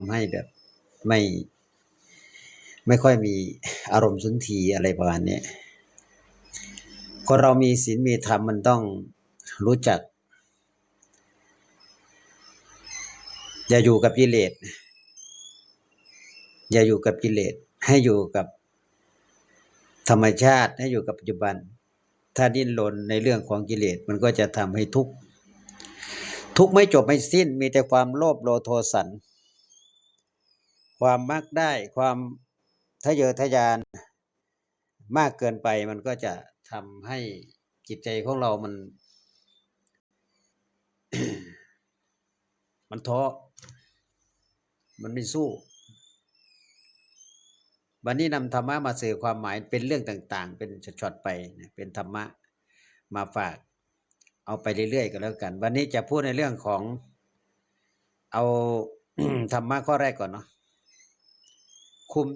ให้แบบไม่ไม่ค่อยมีอารมณ์สุนทรีย์อะไรประมาณนี้คนเรามีศีลมีธรรมมันต้องรู้จักอย่าอยู่กับกิเลสอย่าอยู่กับกิเลสให้อยู่กับธรรมชาติให้อยู่กับปัจจุบันถ้าดิ้นรนในเรื่องของกิเลสมันก็จะทำให้ทุกข์ไม่จบไม่สิ้นมีแต่ความโลภโลภโทสันความมักได้ความทะเยอทะยานมากเกินไปมันก็จะทำให้จิตใจของเรามันท้อมันไม่สู้วันนี้นำธรรมะมาสื่อความหมายเป็นเรื่องต่างๆเป็นช็อตๆไปเป็นธรรมะมาฝากเอาไปเรื่อยๆกันแล้วกันวันนี้จะพูดในเรื่องของเอา ธรรมะข้อแรกก่อนเนาะคุม